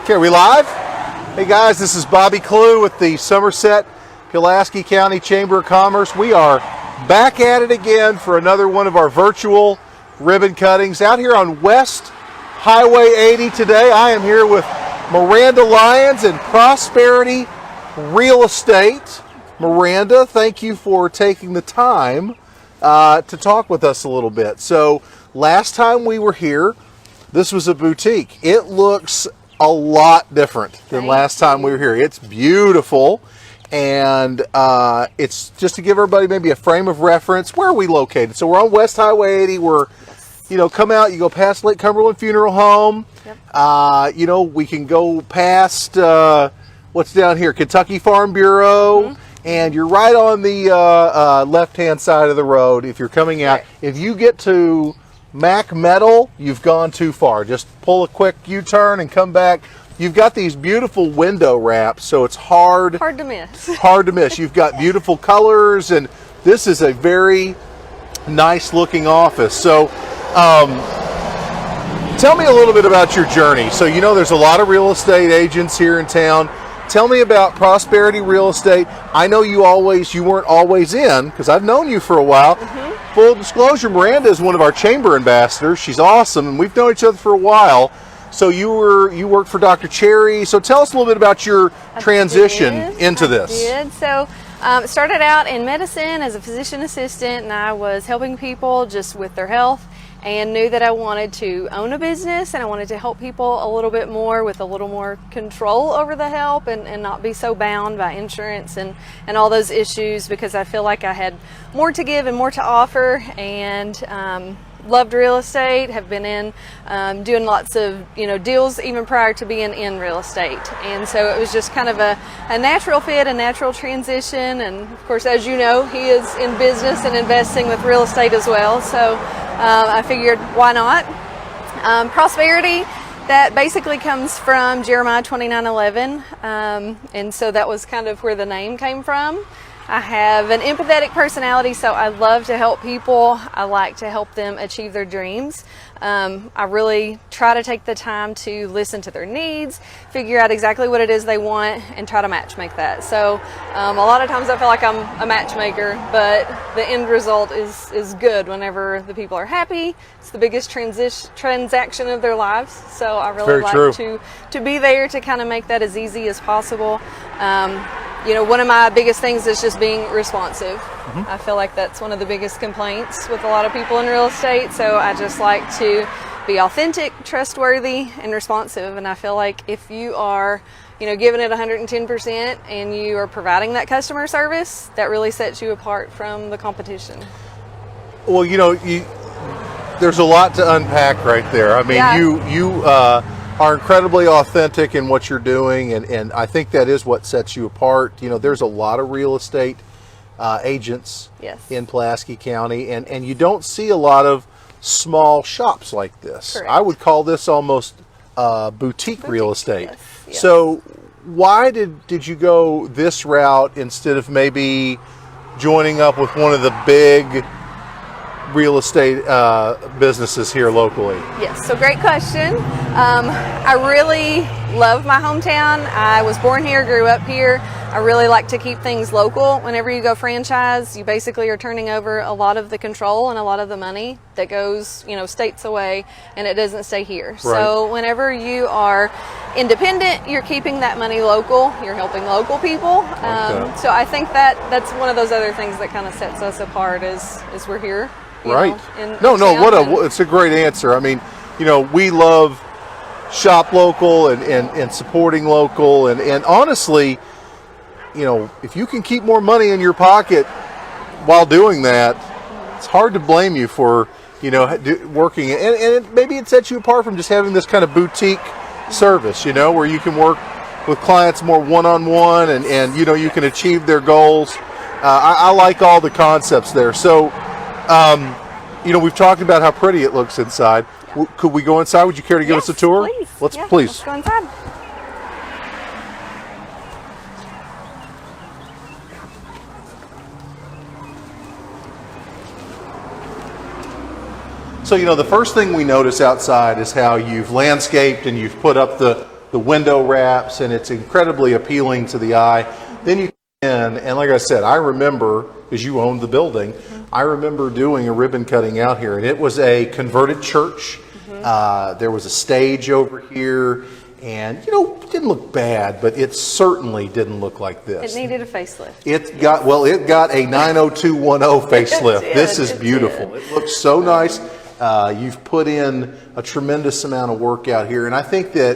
Okay, are we live? Hey guys, this is Bobby Clue with the Somerset-Pulaski County Chamber of Commerce. We are back at it again for another one of our virtual ribbon cuttings out here on West Highway 80 today. I am here with Miranda Lyons and Prosperity Real Estate. Miranda, thank you for taking the time to talk with us a little bit. So last time we were here, this was a boutique. It looks a lot different than last time we were here. It's beautiful, and it's just to give everybody maybe a frame of reference. Where are we located? So we're on West Highway 80. We're, come out, you go past Lake Cumberland Funeral Home. Yep. We can go past what's down here, Kentucky Farm Bureau, and you're right on the left-hand side of the road if you're coming out. Right. If you get to Mac Metal, you've gone too far. Just pull a quick U-turn and come back. You've got these beautiful window wraps, so it's hard to miss. Hard to miss. You've got beautiful colors, and this is a very nice looking office. So tell me a little bit about your journey. So there's a lot of real estate agents here in town. Tell me about Prosperity Real Estate. I know you weren't always in, because I've known you for a while. Full disclosure, Miranda is one of our chamber ambassadors. She's awesome, and we've known each other for a while. So you worked for Dr. Cherry. So tell us a little bit about your transition into this. So started out in medicine as a physician assistant, and I was helping people just with their health, and knew that I wanted to own a business, and I wanted to help people a little bit more with a little more control over the help, and not be so bound by insurance and all those issues, because I feel like I had more to give and more to offer, and loved real estate, have been in doing lots of deals even prior to being in real estate, and so it was just kind of a natural fit, a natural transition. And of course, as you know, he is in business and investing with real estate as well, so I figured why not. Prosperity, that basically comes from Jeremiah 29:11, and so that was kind of where the name came from. I have an empathetic personality, so I love to help people. I like to help them achieve their dreams. I really try to take the time to listen to their needs, figure out exactly what it is they want, and try to matchmake that. So a lot of times I feel like I'm a matchmaker, but the end result is good whenever the people are happy. It's the biggest transaction of their lives, so I really like to be there to kind of make that as easy as possible. One of my biggest things is just being responsive. I feel like that's one of the biggest complaints with a lot of people in real estate. So I just like to be authentic, trustworthy, and responsive. And I feel like if you are, giving it 110% and you are providing that customer service, that really sets you apart from the competition. Well, there's a lot to unpack right there. I mean, you are incredibly authentic in what you're doing, and I think that is what sets you apart. There's a lot of real estate agents in Pulaski County, and you don't see a lot of small shops like this. Correct. I would call this almost boutique real estate. Yes. So why did you go this route instead of maybe joining up with one of the big real estate businesses here locally? Yes, so great question. I really love my hometown. I was born here, grew up here. I really like to keep things local. Whenever you go franchise, you basically are turning over a lot of the control and a lot of the money that goes, states away, and it doesn't stay here. Right. So whenever you are independent, you're keeping that money local. You're helping local people. So I think that's one of those other things that kind of sets us apart is we're here. Right. It's a great answer. I mean, we love shop local and supporting local, and honestly, if you can keep more money in your pocket while doing that, it's hard to blame you for working, and maybe it sets you apart from just having this kind of boutique service, where you can work with clients more one-on-one, and you can achieve their goals. I like all the concepts there. So we've talked about how pretty it looks inside. Yeah. Could we go inside? Would you care to give us a tour? Please. Please. Let's go inside. So, the first thing we notice outside is how you've landscaped and you've put up the the window wraps, and it's incredibly appealing to the eye. Then you come in, and like I said, I remember, because you owned the building, I remember doing a ribbon cutting out here, and it was a converted church. There was a stage over here, and it didn't look bad, but it certainly didn't look like this. It needed a facelift. It got a 90210 facelift. This is beautiful. It looks so nice. You've put in a tremendous amount of work out here, and I think that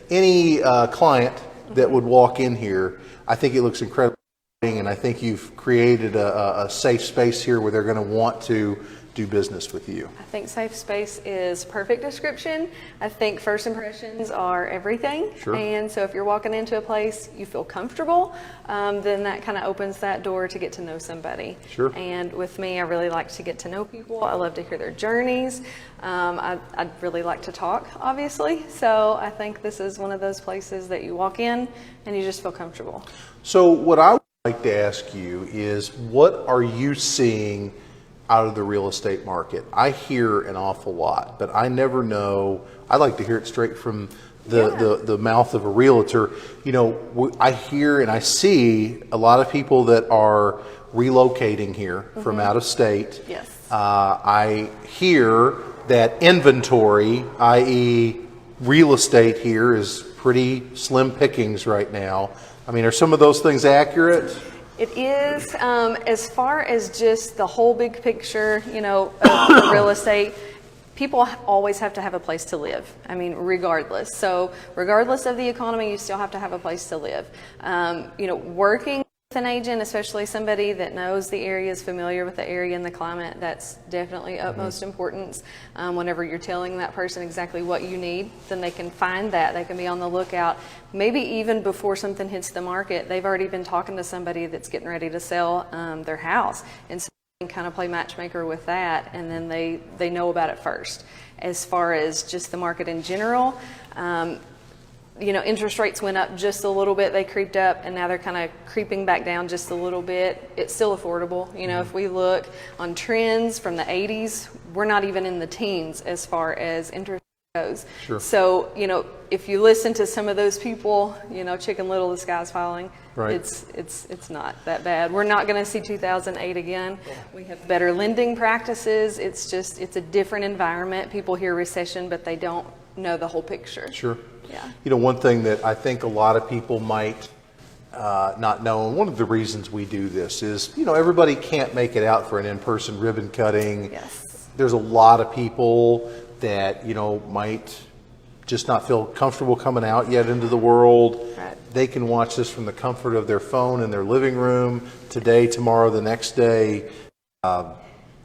any client that would walk in here, I think it looks incredible, and I think you've created a safe space here where they're going to want to do business with you. I think safe space is perfect description. I think first impressions are everything. Sure. And so if you're walking into a place, you feel comfortable, then that kind of opens that door to get to know somebody. Sure. And with me, I really like to get to know people. I love to hear their journeys. I'd really like to talk, obviously. So I think this is one of those places that you walk in and you just feel comfortable. So what I would like to ask you is, what are you seeing out of the real estate market? I hear an awful lot, but I never know. I like to hear it straight from the mouth of a realtor. I hear and I see a lot of people that are relocating here from out of state. Yes. I hear that inventory, i.e. real estate here, is pretty slim pickings right now. I mean, are some of those things accurate? It is, as far as just the whole big picture, of real estate, people always have to have a place to live. I mean, regardless. So regardless of the economy, you still have to have a place to live. Working with an agent, especially somebody that knows the area, is familiar with the area and the climate, that's definitely utmost importance. Whenever you're telling that person exactly what you need, then they can find that. They can be on the lookout. Maybe even before something hits the market, they've already been talking to somebody that's getting ready to sell their house. And so you can kind of play matchmaker with that, and then they know about it first. As far as just the market in general, interest rates went up just a little bit. They creeped up, and now they're kind of creeping back down just a little bit. It's still affordable. If we look on trends from the 80s, we're not even in the teens as far as interest goes. Sure. So, if you listen to some of those people, Chicken Little, the sky's falling. Right. It's not that bad. We're not going to see 2008 again. We have better lending practices. It's a different environment. People hear recession, but they don't know the whole picture. Sure. Yeah. One thing that I think a lot of people might not know, and one of the reasons we do this is, everybody can't make it out for an in-person ribbon cutting. Yes. There's a lot of people that, might just not feel comfortable coming out yet into the world. Right. They can watch this from the comfort of their phone in their living room today, tomorrow, the next day.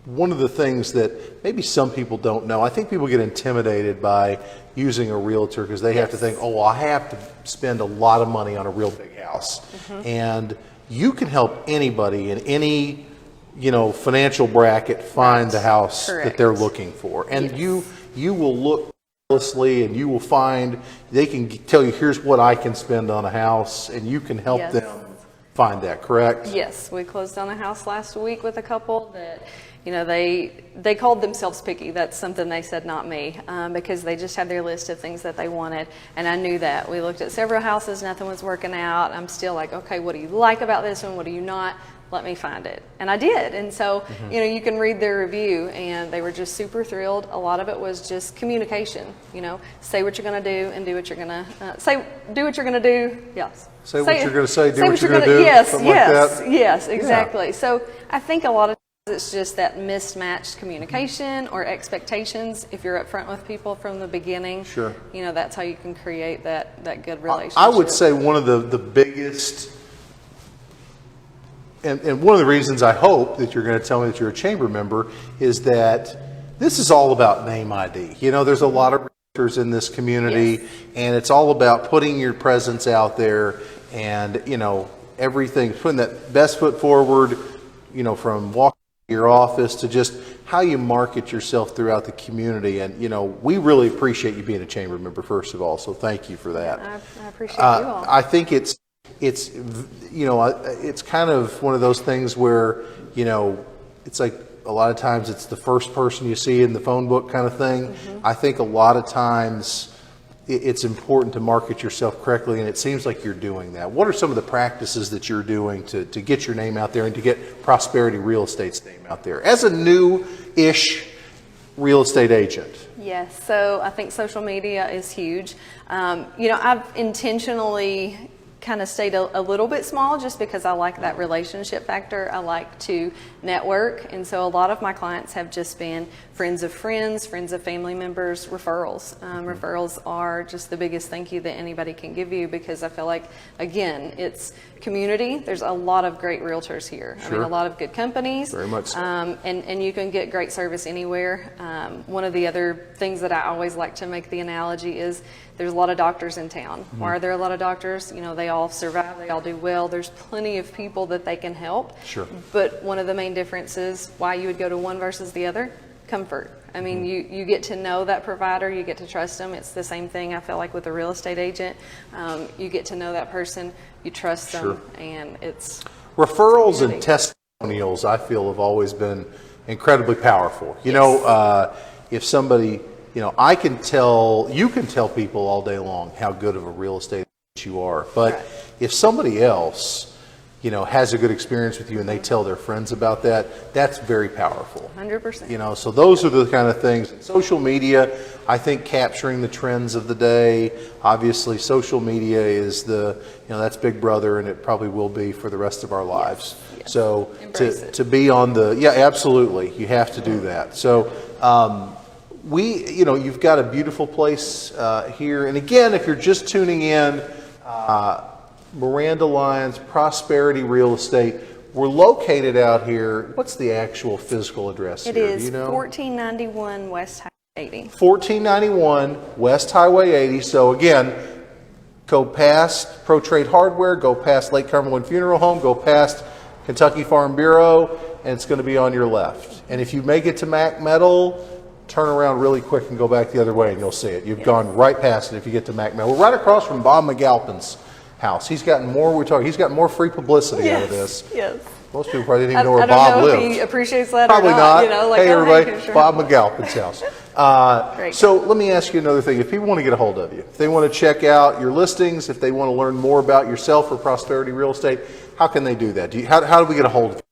One of the things that maybe some people don't know, I think people get intimidated by using a realtor because they have to think, I have to spend a lot of money on a real big house. And you can help anybody in any, financial bracket find the house that they're looking for. And you will look closely, and you will find, they can tell you, here's what I can spend on a house, and you can help them find that, correct? Yes, we closed on a house last week with a couple that, they called themselves picky. That's something they said, not me, because they just had their list of things that they wanted, and I knew that. We looked at several houses, nothing was working out. I'm still like, okay, what do you like about this one? What do you not? Let me find it. And I did. And so, you can read their review, and they were just super thrilled. A lot of it was just communication, say what you're going to do and do what you're going to say, do what you're going to do. Yes. Say what you're going to say, do what you're going to do. Yes, like yes, that. yes, exactly. Yeah. So I think a lot of times it's just that mismatched communication or expectations. If you're upfront with people from the beginning, sure, that's how you can create that good relationship. I would say one of the biggest, and one of the reasons I hope that you're going to tell me that you're a chamber member is that this is all about name ID. There's a lot of realtors in this community, and it's all about putting your presence out there and, everything, putting that best foot forward, from walking to your office to just how you market yourself throughout the community. And, we really appreciate you being a chamber member, first of all, so thank you for that. I appreciate you all. I think it's kind of one of those things where, it's like a lot of times it's the first person you see in the phone book kind of thing. I think a lot of times it's important to market yourself correctly, and it seems like you're doing that. What are some of the practices that you're doing to get your name out there and to get Prosperity Real Estate's name out there as a new-ish real estate agent? Yes, so I think social media is huge. I've intentionally kind of stayed a little bit small just because I like that relationship factor. I like to network, and so a lot of my clients have just been friends of friends, friends of family members, referrals. Referrals are just the biggest thank you that anybody can give you, because I feel like, again, it's community. There's a lot of great realtors here. Sure. I mean, a lot of good companies. Very much so. And you can get great service anywhere. One of the other things that I always like to make the analogy is there's a lot of doctors in town. Why are there a lot of doctors? They all survive, they all do well. There's plenty of people that they can help. Sure. But one of the main differences why you would go to one versus the other, comfort. I mean, you get to know that provider, you get to trust them. It's the same thing I feel like with a real estate agent. You get to know that person, you trust them, and it's referrals and testimonials, I feel, have always been incredibly powerful. If somebody, I can tell, you can tell people all day long how good of a real estate agent you are, but if somebody else has a good experience with you and they tell their friends about that, that's very powerful. 100%. So those are the kind of things. Social media, I think, capturing the trends of the day. Obviously, social media is that's Big Brother, and it probably will be for the rest of our lives. Yes. So Embrace it. to be on absolutely, you have to do that. So you've got a beautiful place here. And again, if you're just tuning in, Miranda Lyons, Prosperity Real Estate. We're located out here. What's the actual physical address here? It is 1491 West Highway 80. 1491 West Highway 80. So again, go past Pro Trade Hardware, go past Lake Cumberland Funeral Home, go past Kentucky Farm Bureau, and it's going to be on your left. And if you make it to Mac Metal, turn around really quick and go back the other way, and you'll see it. You've gone right past it if you get to Mac Metal. We're right across from Bob McAlpin's house. He's gotten more free publicity out of this. Yes. Most people probably didn't even know where Bob I don't know lived. if he appreciates that Probably or not. not. Hey, everybody, sure. Bob McAlpin's house. Great. So let me ask you another thing. If people want to get a hold of you, if they want to check out your listings, if they want to learn more about yourself or Prosperity Real Estate, how can they do that? How do we get a hold of you?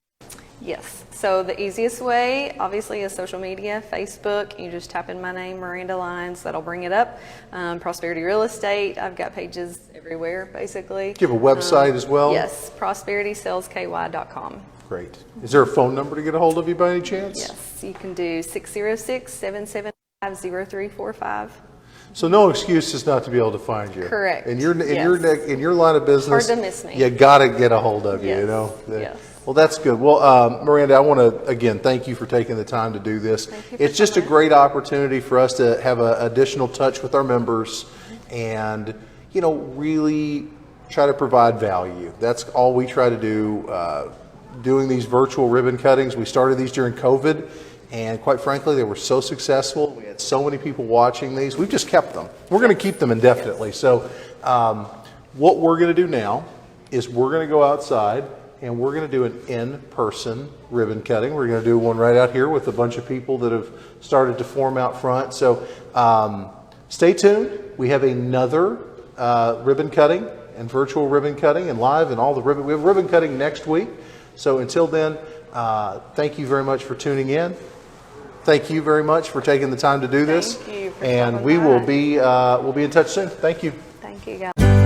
Yes. So the easiest way, obviously, is social media, Facebook. You just type in my name, Miranda Lyons. That'll bring it up. Prosperity Real Estate. I've got pages everywhere, basically. Do you have a website as well? Yes, prosperitysellsky.com. Great. Is there a phone number to get a hold of you by any chance? Yes, you can do 606-775-0345. So no excuses not to be able to find you. Correct. In your line of business, Hard to miss me. You got to get a hold of you. Yes. Yes. Well, that's good. Well, Miranda, I want to again thank you for taking the time to do this. It's just a great opportunity for us to have an additional touch with our members, and really try to provide value. That's all we try to do. Doing these virtual ribbon cuttings, we started these during COVID. And quite frankly, they were so successful. We had so many people watching these. We've just kept them. We're going to keep them indefinitely. So what we're going to do now is we're going to go outside and we're going to do an in-person ribbon cutting. We're going to do one right out here with a bunch of people that have started to form out front. So stay tuned. We have another ribbon cutting and virtual ribbon cutting and live and all the ribbon. We have ribbon cutting next week. So until then, thank you very much for tuning in. Thank you very much for taking the time to do this. Thank you for and coming we by. will be we'll be in touch soon. Thank you. Thank you, guys.